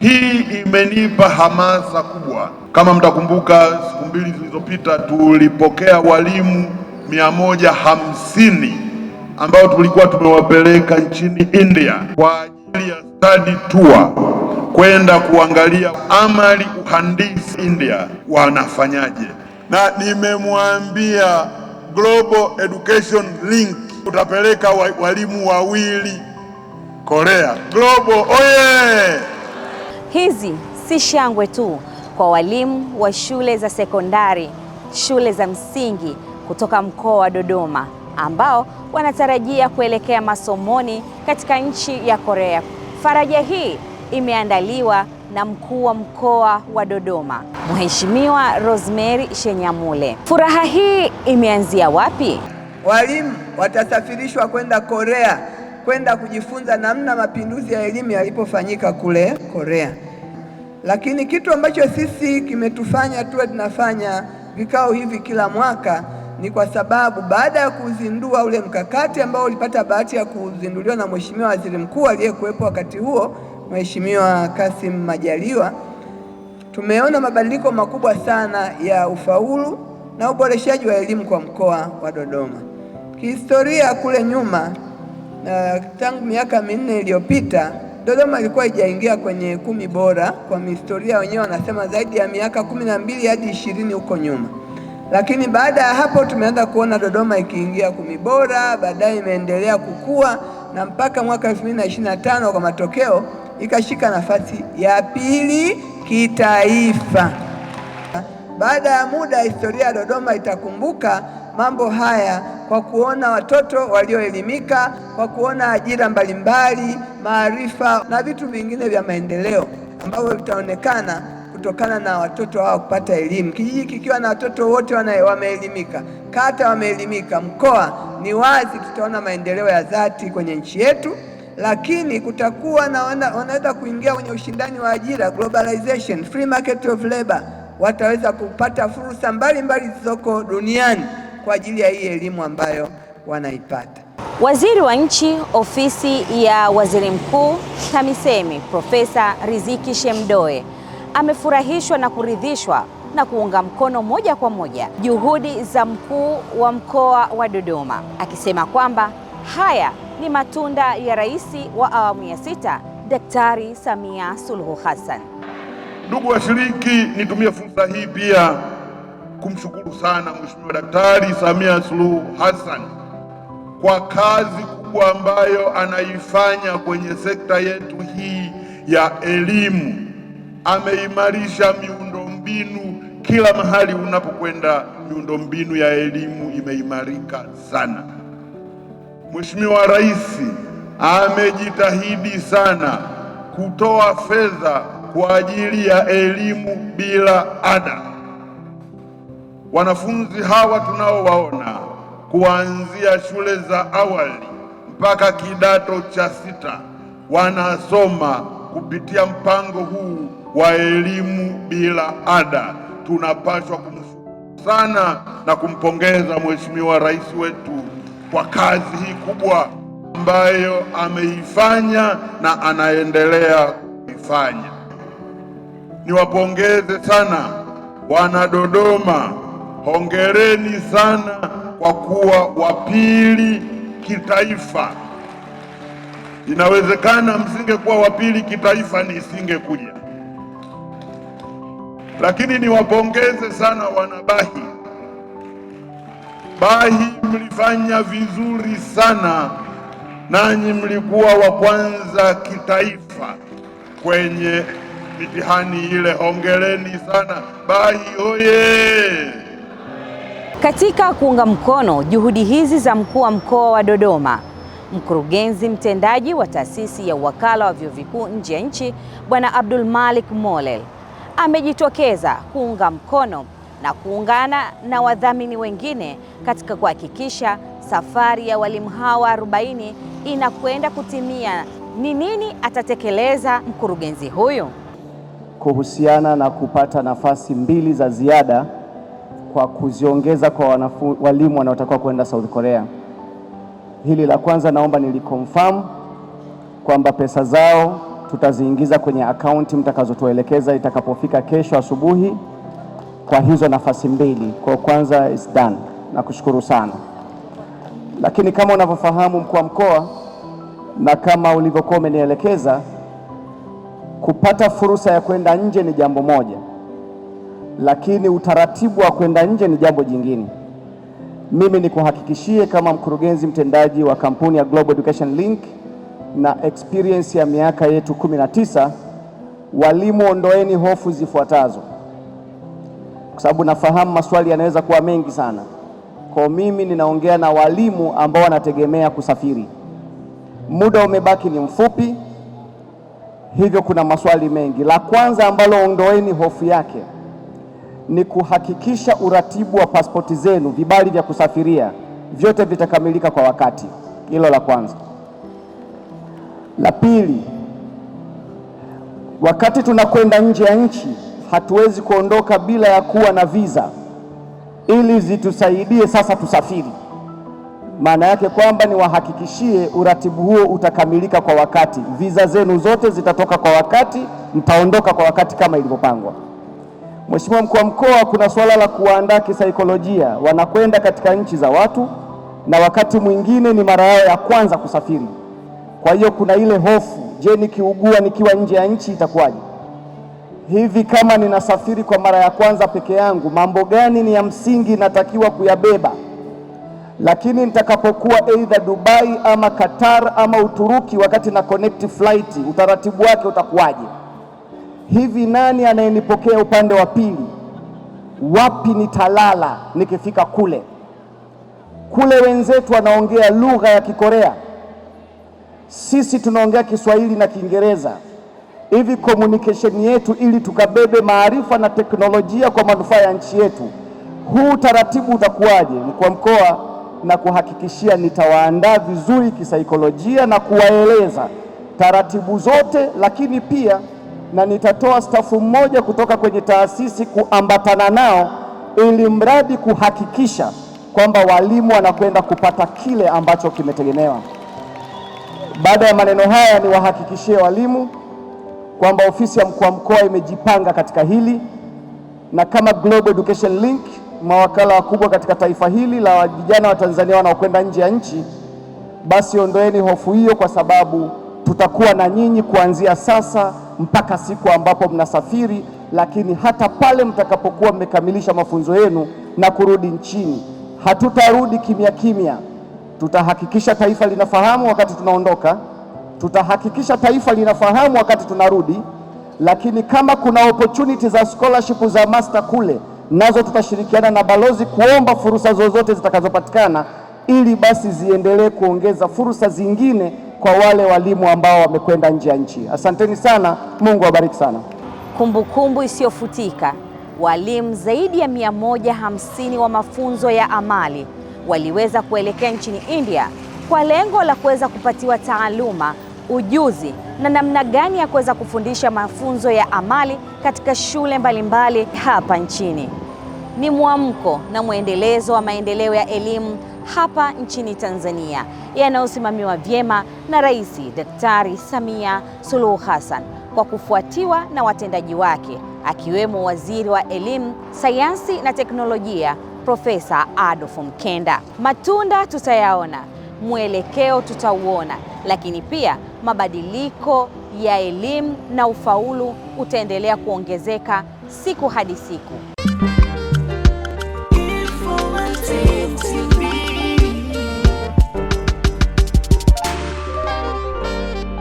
Hii imenipa hamasa kubwa. Kama mtakumbuka, siku mbili zilizopita tulipokea walimu 150 ambao tulikuwa tumewapeleka nchini India kwa ajili ya study tour kwenda kuangalia amali uhandisi India wanafanyaje, na nimemwambia Global Education Link utapeleka walimu wawili Korea. Global oye! Hizi si shangwe tu kwa walimu wa shule za sekondari, shule za msingi kutoka mkoa wa Dodoma ambao wanatarajia kuelekea masomoni katika nchi ya Korea. Faraja hii imeandaliwa na mkuu wa mkoa wa Dodoma, Mheshimiwa Rosemary Shenyamule. Furaha hii imeanzia wapi? Walimu watasafirishwa kwenda Korea kwenda kujifunza namna mapinduzi ya elimu yalipofanyika kule Korea. Lakini kitu ambacho sisi kimetufanya tuwe tunafanya vikao hivi kila mwaka ni kwa sababu baada ya kuzindua ule mkakati ambao ulipata bahati ya kuzinduliwa na Mheshimiwa Waziri Mkuu aliyekuwepo wakati huo, Mheshimiwa Kassim Majaliwa, tumeona mabadiliko makubwa sana ya ufaulu na uboreshaji wa elimu kwa mkoa wa Dodoma. Kihistoria kule nyuma, tangu miaka 4 iliyopita, Dodoma ilikuwa haijaingia kwenye 10 bora. Kwa historia wenyewe wanasema zaidi ya miaka 12 hadi 20 huko nyuma. Lakini baada ya hapo tumeanza kuona Dodoma ikiingia 10 bora, baadaye imeendelea kukua na mpaka mwaka 2025 kwa matokeo ikashika nafasi ya 2 kitaifa. Baada ya muda, historia ya Dodoma itakumbuka mambo haya kwa kuona watoto walioelimika, kwa kuona ajira mbalimbali, maarifa na vitu vingine vya maendeleo ambavyo vitaonekana kutokana na watoto hao kupata elimu. Kijiji kikiwa na watoto wote wameelimika, kata wameelimika, mkoa, ni wazi tutaona maendeleo ya dhati kwenye nchi yetu. Lakini kutakuwa na wanaweza kuingia kwenye ushindani wa ajira, globalization, free market of labor, wataweza kupata fursa mbalimbali zilizoko duniani kwa ajili ya hii elimu ambayo wanaipata. Waziri wa Nchi, Ofisi ya Waziri Mkuu, TAMISEMI, Profesa Riziki Shemdoe amefurahishwa na kuridhishwa na kuunga mkono moja kwa moja juhudi za mkuu wa mkoa wa Dodoma, akisema kwamba haya ni matunda ya Rais wa awamu ya 6 Daktari Samia Suluhu Hassan. Ndugu washiriki, nitumie fursa hii pia kumshukuru sana Mheshimiwa Daktari Samia Suluhu Hassan kwa kazi kubwa ambayo anaifanya kwenye sekta yetu hii ya elimu. Ameimarisha miundombinu kila mahali unapokwenda, miundombinu ya elimu imeimarika sana. Mheshimiwa Rais amejitahidi sana kutoa fedha kwa ajili ya elimu bila ada. Wanafunzi hawa tunaowaona kuanzia shule za awali mpaka kidato cha 6 wanasoma kupitia mpango huu wa elimu bila ada. Tunapaswa kumshukuru sana na kumpongeza Mheshimiwa Rais wetu kwa kazi hii kubwa ambayo ameifanya na anaendelea kuifanya. Niwapongeze sana wana Dodoma, hongereni sana kwa kuwa wa pili kitaifa. Inawezekana msingekuwa wa pili kitaifa nisingekuja. Lakini niwapongeze sana wana Bahi. Bahi mlifanya vizuri sana, nanyi mlikuwa wa kwanza kitaifa kwenye mitihani ile. Hongereni sana Bahi oye! Katika kuunga mkono juhudi hizi za mkuu wa mkoa wa Dodoma, mkurugenzi mtendaji wa taasisi ya uwakala wa vyuo vikuu nje ya nchi Bwana Abdul Malik Molel amejitokeza kuunga mkono na kuungana na wadhamini wengine katika kuhakikisha safari ya walimu hawa 40 inakwenda kutimia. Ni nini atatekeleza mkurugenzi huyu? Kuhusiana na kupata nafasi 2 za ziada kwa kuziongeza kwa walimu wanaotakiwa kwenda South Korea. Hili la kwanza naomba niliconfirm kwamba pesa zao tutaziingiza kwenye akaunti mtakazotuelekeza itakapofika kesho asubuhi kwa hizo nafasi mbili. Kwa kwanza is done. Nakushukuru sana. Lakini kama unavyofahamu mkuu wa mkoa, na kama ulivyokuwa umenielekeza, kupata fursa ya kwenda nje ni jambo moja, lakini utaratibu wa kwenda nje ni jambo jingine. Mimi nikuhakikishie kama mkurugenzi mtendaji wa kampuni ya Global Education Link na experience ya miaka yetu 19, walimu, ondoeni hofu zifuatazo, kwa sababu nafahamu maswali yanaweza kuwa mengi sana. Kwa mimi ninaongea na walimu ambao wanategemea kusafiri. Muda umebaki ni mfupi, hivyo kuna maswali mengi. La kwanza ambalo ondoeni hofu yake ni kuhakikisha uratibu wa pasipoti zenu, vibali vya kusafiria, vyote vitakamilika kwa wakati. Hilo la kwanza. La pili, wakati tunakwenda nje ya nchi, hatuwezi kuondoka bila ya kuwa na visa ili zitusaidie sasa tusafiri. Maana yake kwamba niwahakikishie uratibu huo utakamilika kwa wakati. Visa zenu zote zitatoka kwa wakati, mtaondoka kwa wakati kama ilivyopangwa. Mheshimiwa Mkuu wa Mkoa, kuna swala la kuandaa kisaikolojia. Wanakwenda katika nchi za watu na wakati mwingine ni mara yao ya kwanza kusafiri. Kwa hiyo kuna ile hofu, je, nikiugua nikiwa nje ya nchi itakuwaje? Hivi kama ninasafiri kwa mara ya kwanza peke yangu, mambo gani ni ya msingi natakiwa kuyabeba? Lakini nitakapokuwa either Dubai ama Qatar ama Uturuki, wakati na connect flight, utaratibu wake utakuwaje? Hivi nani anayenipokea upande wa pili? Wapi nitalala nikifika kule? Kule wenzetu wanaongea lugha ya Kikorea, sisi tunaongea Kiswahili na Kiingereza. Hivi communication yetu ili tukabebe maarifa na teknolojia kwa manufaa ya nchi yetu, huu taratibu utakuwaje? Mkuu wa Mkoa, na kuhakikishia nitawaandaa vizuri kisaikolojia na kuwaeleza taratibu zote, lakini pia na nitatoa stafu mmoja kutoka kwenye taasisi kuambatana nao, ili mradi kuhakikisha kwamba walimu wanakwenda kupata kile ambacho kimetegemewa. Baada ya maneno haya, niwahakikishie walimu kwamba ofisi ya mkuu wa mkoa imejipanga katika hili, na kama Global Education Link, mawakala wakubwa katika taifa hili la vijana wa Tanzania wanaokwenda nje ya nchi, basi ondoeni hofu hiyo, kwa sababu tutakuwa na nyinyi kuanzia sasa mpaka siku ambapo mnasafiri. Lakini hata pale mtakapokuwa mmekamilisha mafunzo yenu na kurudi nchini, hatutarudi kimya kimya. Tutahakikisha taifa linafahamu wakati tunaondoka, tutahakikisha taifa linafahamu wakati tunarudi. Lakini kama kuna opportunity za scholarship za master kule, nazo tutashirikiana na balozi kuomba fursa zozote zitakazopatikana, ili basi ziendelee kuongeza fursa zingine kwa wale walimu ambao wamekwenda nje ya nchi. Asanteni sana, Mungu awabariki sana. Kumbukumbu isiyofutika. Walimu zaidi ya 150 wa mafunzo ya amali waliweza kuelekea nchini India kwa lengo la kuweza kupatiwa taaluma, ujuzi na namna gani ya kuweza kufundisha mafunzo ya amali katika shule mbalimbali hapa nchini. Ni mwamko na mwendelezo wa maendeleo ya elimu hapa nchini Tanzania yanayosimamiwa vyema na Rais Daktari Samia Suluhu Hassan, kwa kufuatiwa na watendaji wake akiwemo Waziri wa Elimu, Sayansi na Teknolojia Profesa Adolf Mkenda. Matunda tutayaona, mwelekeo tutauona, lakini pia mabadiliko ya elimu na ufaulu utaendelea kuongezeka siku hadi siku.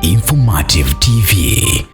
Informative TV.